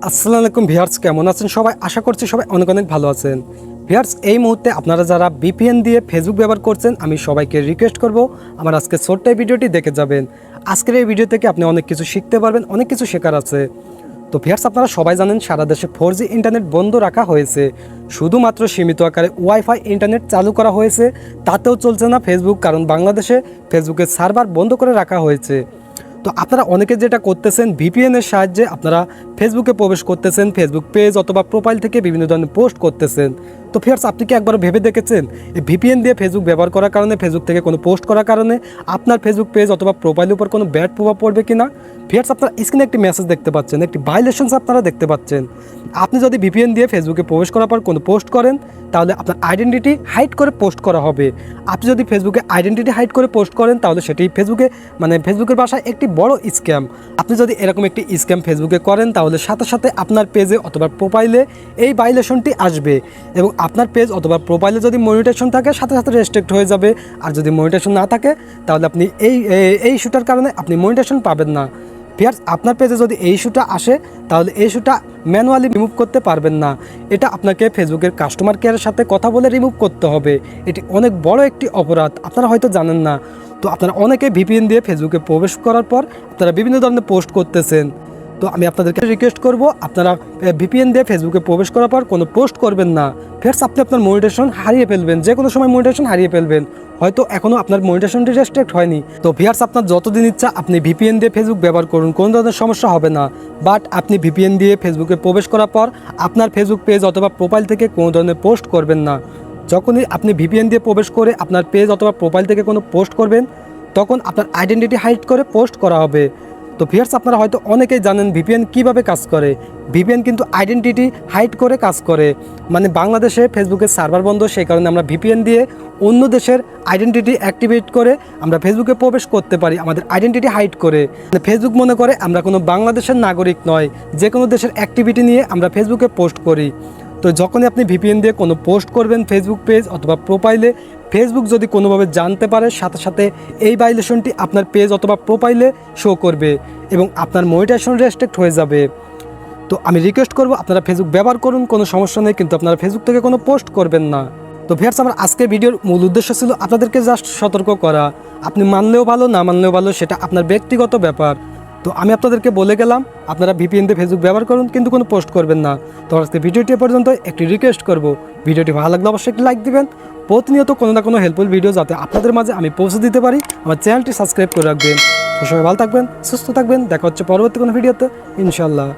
আসসালামু আলাইকুম ভিউয়ার্স, কেমন আছেন সবাই? আশা করছি সবাই অনেক অনেক ভালো আছেন। ভিউয়ার্স, এই মুহূর্তে আপনারা যারা ভিপিএন দিয়ে ফেসবুক ব্যবহার করছেন, আমি সবাইকে রিকোয়েস্ট করব আমার আজকে ছোট্ট এই ভিডিওটি দেখে যাবেন। আজকের এই ভিডিও থেকে আপনি অনেক কিছু শিখতে পারবেন, অনেক কিছু শেখার আছে। তো ভিউয়ার্স, আপনারা সবাই জানেন সারা দেশে 4G ইন্টারনেট বন্ধ রাখা হয়েছে, শুধুমাত্র সীমিত আকারে ওয়াইফাই ইন্টারনেট চালু করা হয়েছে। তাতেও চলছে না ফেসবুক, কারণ বাংলাদেশে ফেসবুকের সার্ভার বন্ধ করে রাখা হয়েছে। তো আপনারা অনেকে যেটা করতেছেন, ভিপিএনের সাহায্যে আপনারা ফেসবুকে প্রবেশ করতেছেন, ফেসবুক পেজ অথবা প্রোফাইল থেকে বিভিন্ন ধরনের পোস্ট করতেছেন। তো ভিউয়ার্স, আপনি কি একবার ভেবে দেখেছেন এই ভিপিএন দিয়ে ফেসবুক ব্যবহার করার কারণে, ফেসবুক থেকে কোনো পোস্ট করার কারণে আপনার ফেসবুক পেজ অথবা প্রোফাইলের উপর কোনো ব্যাড প্রভাব পড়বে কিনা? ভিউয়ার্স, আপনারা স্ক্রিনে একটি মেসেজ দেখতে পাচ্ছেন, একটি ভায়োলেশনস আপনারা দেখতে পাচ্ছেন। আপনি যদি ভিপিএন দিয়ে ফেসবুকে প্রবেশ করার পর কোনো পোস্ট করেন, তাহলে আপনার আইডেন্টিটি হাইড করে পোস্ট করা হবে। আপনি যদি ফেসবুকে আইডেন্টিটি হাইড করে পোস্ট করেন, তাহলে সেটি ফেসবুকের ভাষায় একটি বড় স্ক্যাম। আপনি যদি এরকম একটি স্ক্যাম ফেসবুকে করেন, তাহলে সাথে সাথে আপনার পেজে অথবা প্রোফাইলে এই ভায়োলেশনটি আসবে, এবং আপনার পেজ অথবা প্রোফাইলে যদি মনিটাইজেশন থাকে, সাথে সাথে রেস্ট্রিক্ট হয়ে যাবে। আর যদি মনিটাইজেশন না থাকে, তাহলে আপনি এই ইস্যুটার কারণে আপনি মনিটাইজেশন পাবেন না। ভিউয়ার্স, আপনার পেজে যদি এই ইস্যুটা আসে, তাহলে এই ইস্যুটা ম্যানুয়ালি রিমুভ করতে পারবেন না। এটা আপনাকে ফেসবুকের কাস্টমার কেয়ারের সাথে কথা বলে রিমুভ করতে হবে। এটি অনেক বড় একটি অপরাধ, আপনারা হয়তো জানেন না। তো আপনারা অনেকে ভিপিএন দিয়ে ফেসবুকে প্রবেশ করার পর আপনারা বিভিন্ন ধরনের পোস্ট করতেছেন। তো আমি আপনাদেরকে রিকোয়েস্ট করব, আপনারা ভিপিএন দিয়ে ফেসবুকে প্রবেশ করার পর কোনো পোস্ট করবেন না। ফেরস আপনি আপনার মনিটাইজেশন হারিয়ে ফেলবেন, যে কোনো সময় মনিটাইজেশন হারিয়ে ফেলবেন। হয়তো এখনও আপনার মনিটাইজেশনটি রেস্ট্রিক্ট হয়নি। তো ভিউয়ার্স, আপনার যতদিন ইচ্ছা আপনি ভিপিএন দিয়ে ফেসবুক ব্যবহার করুন, কোনো ধরনের সমস্যা হবে না। বাট আপনি ভিপিএন দিয়ে ফেসবুকে প্রবেশ করার পর আপনার ফেসবুক পেজ অথবা প্রোফাইল থেকে কোনো ধরনের পোস্ট করবেন না। যখনই আপনি ভিপিএন দিয়ে প্রবেশ করে আপনার পেজ অথবা প্রোফাইল থেকে কোনো পোস্ট করবেন, তখন আপনার আইডেন্টিটি হাইড করে পোস্ট করা হবে। তো ভিউয়ার্স, আপনারা হয়তো অনেকেই জানেন ভিপিএন কিভাবে কাজ করে। ভিপিএন কিন্তু আইডেন্টিটি হাইড করে কাজ করে। বাংলাদেশে ফেসবুকের সার্ভার বন্ধ, সেই কারণে আমরা ভিপিএন দিয়ে অন্য দেশের আইডেন্টিটি অ্যাক্টিভেট করে আমরা ফেসবুকে প্রবেশ করতে পারি, আমাদের আইডেন্টিটি হাইড করে। ফেসবুক মনে করে আমরা কোনো বাংলাদেশের নাগরিক নয়, যে কোনো দেশের অ্যাক্টিভিটি নিয়ে আমরা ফেসবুকে পোস্ট করি। তো যখনই আপনি ভিপিএন দিয়ে কোনো পোস্ট করবেন ফেসবুক পেজ অথবা প্রোফাইলে, ফেসবুক যদি কোনোভাবে জানতে পারে, সাথে সাথে এই ভায়োলেশনটি আপনার পেজ অথবা প্রোফাইলে শো করবে এবং আপনার মনিটাইজেশন রেস্ট্রিক্ট হয়ে যাবে। তো আমি রিকোয়েস্ট করব, আপনারা ফেসবুক ব্যবহার করুন, কোনো সমস্যা নেই, কিন্তু আপনারা ফেসবুক থেকে কোনো পোস্ট করবেন না। তো ভিউয়ার্স, আমার আজকের ভিডিওর মূল উদ্দেশ্য ছিল আপনাদেরকে জাস্ট সতর্ক করা। আপনি মানলেও ভালো, না মানলেও ভালো, সেটা আপনার ব্যক্তিগত ব্যাপার। তো আমি আপনাদেরকে বলে গেলাম, আপনারা ভিপিএন দিয়ে ফেসবুক ব্যবহার করুন, কিন্তু কোনো পোস্ট করবেন না। তো আজকে ভিডিওটি পর্যন্ত একটি রিকোয়েস্ট করব, ভিডিওটি ভালো লাগলে অবশ্যই একটি লাইক দিবেন। প্রতিনিয়ত কোনো না কোনো হেল্পফুল ভিডিও যাতে আপনাদের মাঝে আমি পৌঁছে দিতে পারি, আমার চ্যানেলটি সাবস্ক্রাইব করে রাখবেন। তো সবাই ভালো থাকবেন, সুস্থ থাকবেন, দেখা হচ্ছে পরবর্তী কোনো ভিডিওতে ইনশাল্লাহ।